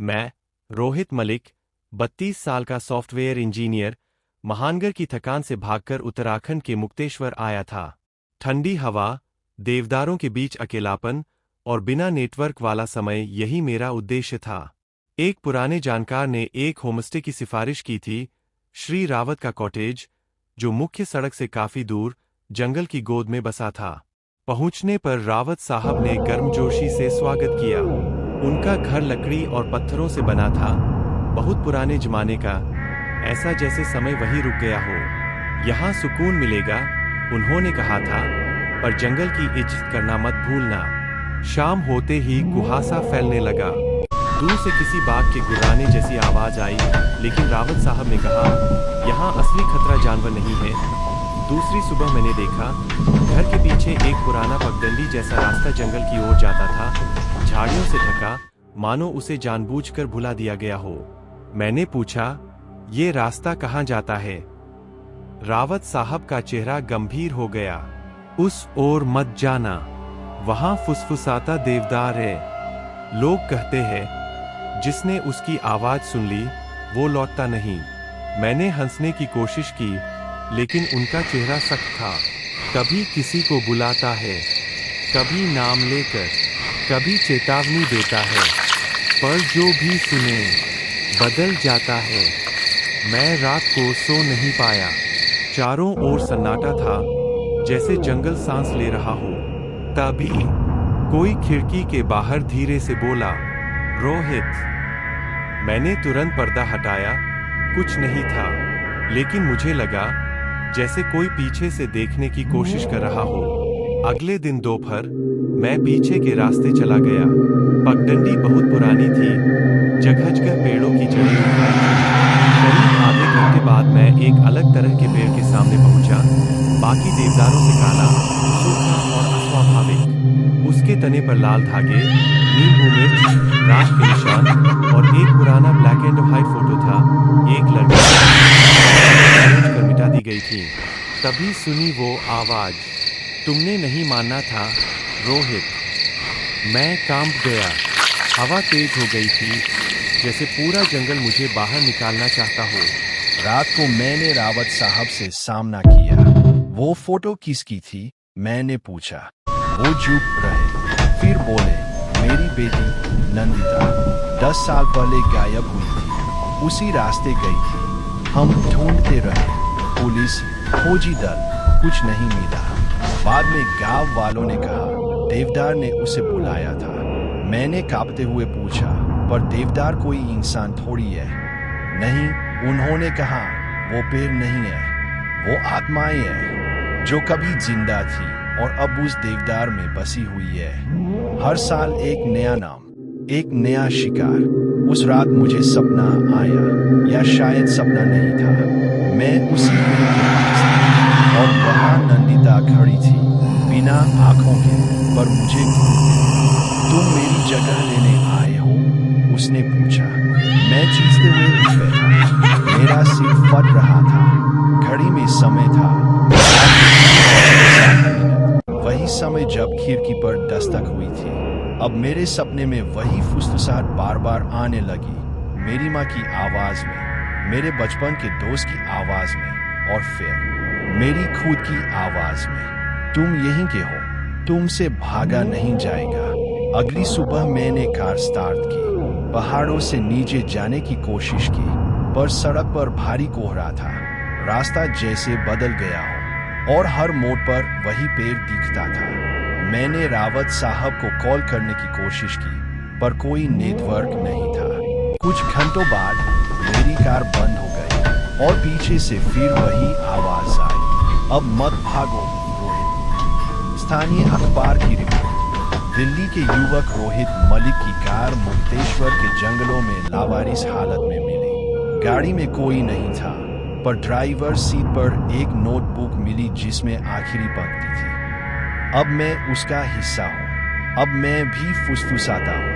मैं, रोहित मलिक, 32 साल का सॉफ्टवेयर इंजीनियर, महानगर की थकान से भागकर उत्तराखंड के मुक्तेश्वर आया था। ठंडी हवा, देवदारों के बीच अकेलापन और बिना नेटवर्क वाला समय, यही मेरा उद्देश्य था। एक पुराने जानकार ने एक होमस्टे की सिफारिश की थी, श्री रावत का कॉटेज, जो मुख्य सड़क से काफी दूर जंगल की गोद में बसा था। पहुंचने पर रावत साहब ने गर्मजोशी से स्वागत किया। उनका घर लकड़ी और पत्थरों से बना था, बहुत पुराने जमाने का, ऐसा जैसे समय वहीं रुक गया हो। यहाँ सुकून मिलेगा, उन्होंने कहा था, पर जंगल की इज्जत करना मत भूलना। शाम होते ही कुहासा फैलने लगा। दूर से किसी बाघ के गुर्राने जैसी आवाज आई, लेकिन रावत साहब ने कहा, यहाँ असली खतरा जानवर नहीं है। दूसरी सुबह मैंने देखा, घर के पीछे एक पुराना पगडंडी जैसा रास्ता जंगल की ओर जाता था, झाड़ियों से ढका, मानो उसे जानबूझकर भुला दिया गया हो। मैंने पूछा, ये रास्ता कहाँ जाता है? रावत साहब का चेहरा गंभीर हो गया। उस ओर मत जाना, वहां फुसफुसाता देवदार है। लोग कहते हैं, जिसने उसकी आवाज सुन ली, वो लौटता नहीं। मैंने हंसने की कोशिश की, लेकिन उनका चेहरा सख्त था। कभी किसी को बुलाता है, कभी नाम लेकर, कभी चेतावनी देता है, पर जो भी सुने बदल जाता है। मैं रात को सो नहीं पाया। चारों ओर सन्नाटा था, जैसे जंगल सांस ले रहा हो। तभी कोई खिड़की के बाहर धीरे से बोला, रोहित। मैंने तुरंत पर्दा हटाया, कुछ नहीं था, लेकिन मुझे लगा जैसे कोई पीछे से देखने की कोशिश कर रहा हो। अगले दिन दोपहर मैं पीछे के रास्ते चला गया। पगडंडी बहुत पुरानी थी, जगह-जगह पेड़ों की जड़ें दिखाई दी। करीब आधे घंटे बाद मैं एक अलग तरह के पेड़ के सामने पहुंचा, बाकी देवदारों से काला, सूखा और अस्वाभाविक। उसके तने पर लाल धागे, नींबू मिर्च, राख के निशान और एक पुराना ब्लैक एंड व्हाइट फोटो था। एक लड़की कर मिटा दी गई थी। तभी सुनी वो आवाज, तुमने नहीं मानना था, रोहित। मैं कांप गया। हवा तेज हो गई थी, जैसे पूरा जंगल मुझे बाहर निकालना चाहता हो। रात को मैंने रावत साहब से सामना किया। वो फोटो किसकी थी? मैंने पूछा। वो चुप रहे, फिर बोले, मेरी बेटी नंदिता 10 साल पहले गायब हुई थी, उसी रास्ते गई थी। हम ढूंढते रहे, पुलिस, खोजी दल, कुछ नहीं मिला। बाद में गांव वालों ने कहा, देवदार ने उसे बुलाया था। मैंने कांपते हुए पूछा, पर देवदार कोई इंसान थोड़ी है। नहीं, उन्होंने कहा, वो पेड़ नहीं है, वो आत्माएं हैं, जो कभी जिंदा थी और अब उस देवदार में बसी हुई है। हर साल एक नया नाम, एक नया शिकार। उस रात मुझे सपना आया, या शायद सपना नहीं था। मैं उसी पेड़ के पास था और वहां नंदिता खड़ी थी, बिना आंखों के, पर मुझे घूरते। तुम मेरी जगह लेने आए हो? उसने पूछा। मैं चीखते हुए उठ बैठा। मेरा सिर फट रहा था। घड़ी में समय था 7 मिनट। वही समय जब खिड़की पर दस्तक हुई थी। अब मेरे सपने में वही फुसफुसाहट बार बार आने लगी, मेरी माँ की आवाज में, मेरे बचपन के दोस्त की आवाज में, और फिर मेरी खुद की आवाज में, तुम यहीं के हो, तुमसे भागा नहीं जाएगा। अगली सुबह मैंने कार स्टार्ट की, पहाड़ों से नीचे जाने की कोशिश की, पर सड़क पर भारी कोहरा था, रास्ता जैसे बदल गया हो, और हर मोड़ पर वही पेड़ दिखता था। मैंने रावत साहब को कॉल करने की कोशिश की, पर कोई नेटवर्क नहीं था। कुछ घंटों बाद मेरी कार बंद हो गई और पीछे से फिर वही आवाज आई, अब मत भागो रोहित। स्थानीय अखबार की रिपोर्ट, दिल्ली के युवक रोहित मलिक की कार मुक्तेश्वर के जंगलों में लावारिस हालत में मिली। गाड़ी में कोई नहीं था, पर ड्राइवर सीट पर एक नोटबुक मिली जिसमें आखिरी पंक्ति थी, अब मैं उसका हिस्सा हूं, अब मैं भी फुसफुसाता हूं।